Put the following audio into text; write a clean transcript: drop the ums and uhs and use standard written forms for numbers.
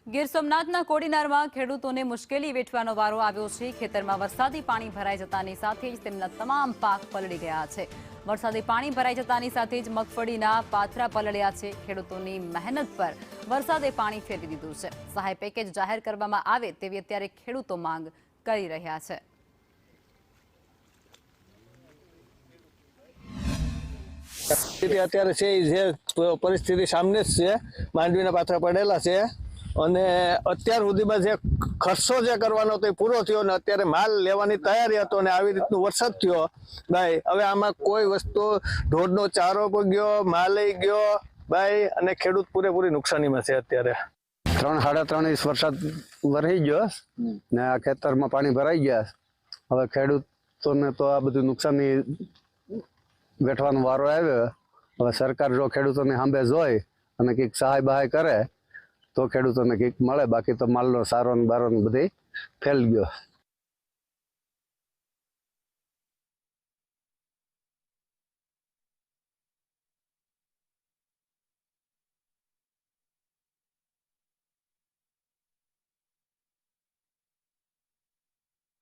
ગીર સોમનાથના કોડીનારમાં ખેડૂતોને મુશ્કેલી વેઠવાનો વારો આવ્યો છે। ખેતરમાં વરસાદી પાણી ભરાઈ જતાની સાથે જ તેમના તમામ પાક પલળી ગયા છે। વરસાદી પાણી ભરાઈ જતાની સાથે જ મગફળીના પાથરા પલળ્યા છે। ખેડૂતોની મહેનત પર વરસાદે પાણી ફેરવી દીધું છે। સહાય પેકેજ જાહેર કરવામાં આવે તેવી અત્યારે ખેડૂતો માંગ કરી રહ્યા છે। અત્યારે છે જે પરિસ્થિતિ સામે જ છે। માંડવીના પાથરા પડેલા છે અને અત્યાર સુધીમાં જે ખર્ચો જે કરવાનો હતો એ પૂરો થયો ને અત્યારે માલ લેવાની તૈયારી હતો ને આવી રીતનો વરસાદ થયો ભાઈ। હવે આમાં કોઈ વસ્તુ ઢોરનો ચારો ગયો, માલ ગયો ભાઈ અને ખેડૂત પૂરેપૂરી નુકસાનીમાં છે। અત્યારે 3-3.5 ઇંચ વરસાદ વરસી ગયો ને આ ખેતરમાં પાણી ભરાઈ ગયા। હવે ખેડૂતોને તો આ બધું નુકસાની વેઠવાનો વારો આવ્યો। હવે સરકાર જો ખેડૂતોને સાંભે જોઈ અને કંઈક સહાય બહાય કરે તો ખેડૂતોને કંઈક મળે, બાકી તો માલનો સારો ને બારો બધી ફેલ ગયો।